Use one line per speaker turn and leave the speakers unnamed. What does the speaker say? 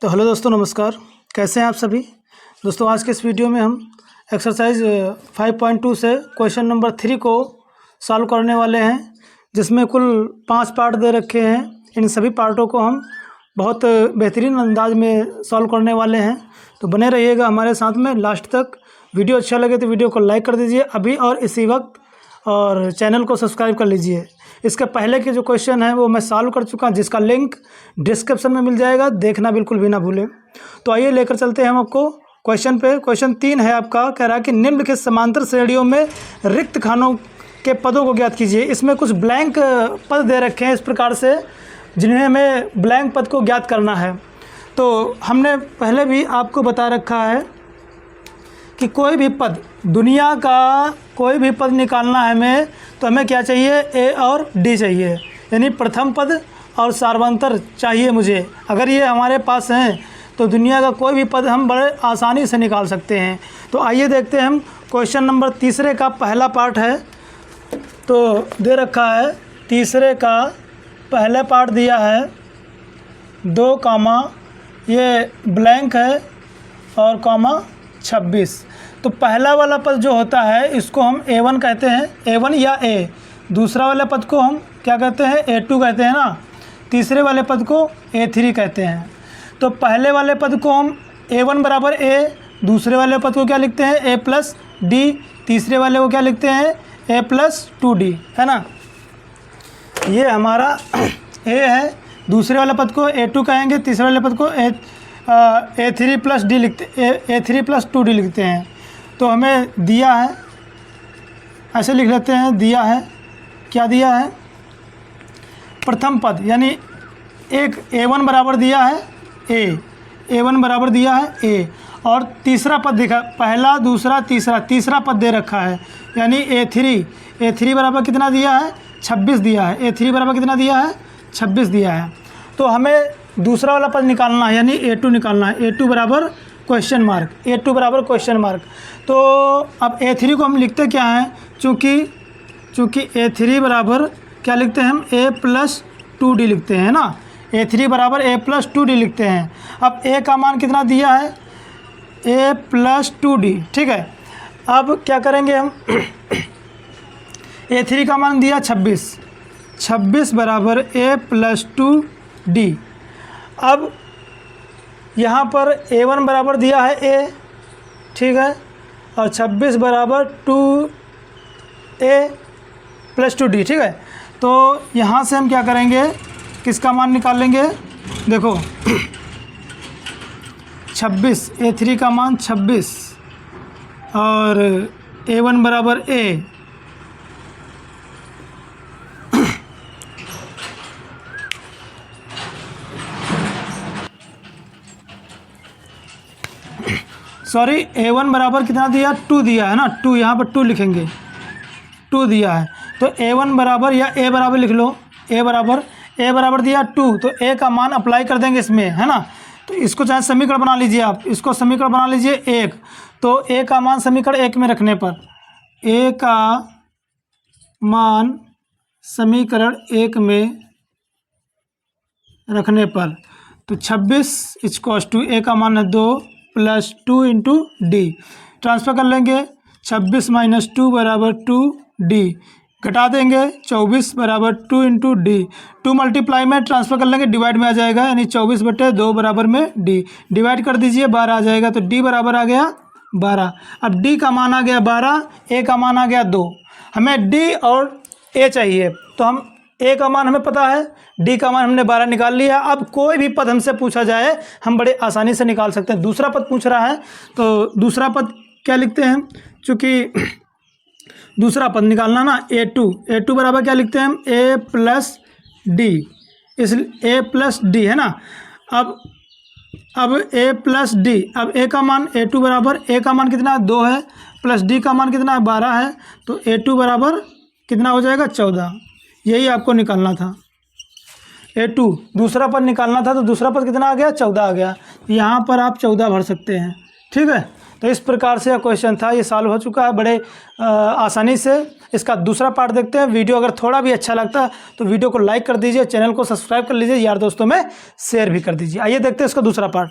तो हेलो दोस्तों, नमस्कार। कैसे हैं आप सभी दोस्तों। आज के इस वीडियो में हम एक्सरसाइज 5.2 से क्वेश्चन नंबर 3 को सॉल्व करने वाले हैं, जिसमें कुल 5 पार्ट दे रखे हैं। इन सभी पार्टों को हम बहुत बेहतरीन अंदाज में सॉल्व करने वाले हैं, तो बने रहिएगा हमारे साथ में लास्ट तक। वीडियो अच्छा लगे तो वीडियो को लाइक कर दीजिए अभी और इसी वक्त, और चैनल को सब्सक्राइब कर लीजिए। इसके पहले के जो क्वेश्चन है वो मैं सॉल्व कर चुका हूँ, जिसका लिंक डिस्क्रिप्शन में मिल जाएगा, देखना बिल्कुल भी ना भूलें। तो आइए लेकर चलते हैं हम आपको क्वेश्चन पे। क्वेश्चन 3 है आपका, कह रहा है कि निम्नलिखित समांतर श्रेणियों में रिक्त खानों के पदों को ज्ञात कीजिए। इसमें कुछ ब्लैंक पद दे रखे हैं इस प्रकार से, जिन्हें हमें ब्लैंक पद को ज्ञात करना है। तो हमने पहले भी आपको बता रखा है कि कोई भी पद, दुनिया का कोई भी पद निकालना है हमें, तो हमें क्या चाहिए, ए और डी चाहिए, यानी प्रथम पद और सार्वंतर चाहिए मुझे। अगर ये हमारे पास हैं तो दुनिया का कोई भी पद हम बड़े आसानी से निकाल सकते हैं। तो आइए देखते हैं हम क्वेश्चन नंबर 3 का पहला पार्ट है। तो दे रखा है 3 का पहला पार्ट दिया है 2 कामा, ये ब्लैंक है, और कामा 26। तो पहला वाला पद जो होता है इसको हम A1 कहते हैं, A1 या A। दूसरा वाले पद को हम क्या कहते हैं, A2 कहते हैं ना। तीसरे वाले पद को A3 कहते हैं। तो पहले वाले पद को हम A1 बराबर A, दूसरे वाले पद को क्या लिखते हैं, A प्लस D, तीसरे वाले को क्या लिखते हैं, A प्लस 2D, है ना। ये हमारा A है। दूसरे वाले पद को A2 कहेंगे, तीसरे वाले पद को A3 प्लस D लिखते, A3 प्लस 2D लिखते हैं। तो हमें दिया है, ऐसे लिख लेते हैं, दिया है, क्या दिया है, प्रथम पद यानी एक A1 बराबर दिया है A, A1 बराबर दिया है A, और तीसरा पद दिखा, पहला दूसरा तीसरा पद दे रखा है, यानी A3 बराबर कितना दिया है, 26 दिया है। A3 बराबर कितना दिया है, 26 दिया है। तो हमें दूसरा वाला पद निकालना है, यानी A2 निकालना है। A2 बराबर क्वेश्चन मार्क, A2 बराबर क्वेश्चन मार्क। तो अब A3 को हम लिखते क्या हैं, चूँकि A3 बराबर क्या लिखते हैं हम, A प्लस 2D लिखते हैं ना। A3 बराबर A प्लस 2D लिखते हैं। अब A का मान कितना दिया है, A प्लस 2D, ठीक है। अब क्या करेंगे हम A3 का मान दिया 26 बराबर A प्लस 2D। अब यहाँ पर A1 बराबर दिया है A, ठीक है, और 26 बराबर 2A प्लस 2D, ठीक है। तो यहाँ से हम क्या करेंगे, किसका मान निकाल लेंगे, देखो 26, A3 का मान 26 और A1 बराबर A, सॉरी, A1 बराबर कितना दिया, 2 दिया है ना, 2, यहाँ पर 2 लिखेंगे, 2 दिया है। तो A1 बराबर या A बराबर लिख लो, A बराबर दिया 2, तो A का मान अप्लाई कर देंगे इसमें, है ना। तो इसको चाहे समीकरण बना लीजिए आप, इसको समीकरण बना लीजिए 1। तो A का मान समीकरण 1 में रखने पर, A का मान समीकरण 1 में रखने पर, तो 26 इक्वल्स टू A का मान है 2 प्लस 2 इंटू D। ट्रांसफर कर लेंगे, 26 माइनस 2 बराबर 2D, घटा देंगे 24 बराबर 2 इंटू D। 2 मल्टीप्लाई में ट्रांसफ़र कर लेंगे, डिवाइड में आ जाएगा, यानी 24/2 बराबर में D। डिवाइड कर दीजिए, 12 आ जाएगा, तो D बराबर आ गया 12। अब D का मान आ गया 12, A का मान आ गया 2। हमें D और A चाहिए, तो हम A का मान हमें पता है, D का मान हमने 12 निकाल लिया। अब कोई भी पद हमसे पूछा जाए हम बड़े आसानी से निकाल सकते हैं। दूसरा पद पूछ रहा है, तो दूसरा पद क्या लिखते हैं, चूँकि दूसरा पद निकालना ना, A2 बराबर क्या लिखते हैं हम, A प्लस D, इसलिए A प्लस D, है ना। अब A प्लस D, अब A का मान, A2 बराबर A का मान कितना, 2 है, प्लस D का मान कितना है, 12 है। तो A2 बराबर कितना हो जाएगा, 14। यही आपको निकालना था, A2 दूसरा पद निकालना था। तो दूसरा पद कितना आ गया, 14 आ गया। यहाँ पर आप 14 भर सकते हैं, ठीक है। तो इस प्रकार से यह क्वेश्चन था, ये सॉल्व हो चुका है बड़े आसानी से। इसका दूसरा पार्ट देखते हैं। वीडियो अगर थोड़ा भी अच्छा लगता है तो वीडियो को लाइक कर दीजिए, चैनल को सब्सक्राइब कर लीजिए, यार दोस्तों में शेयर भी कर दीजिए। आइए देखते हैं इसका दूसरा पार्ट।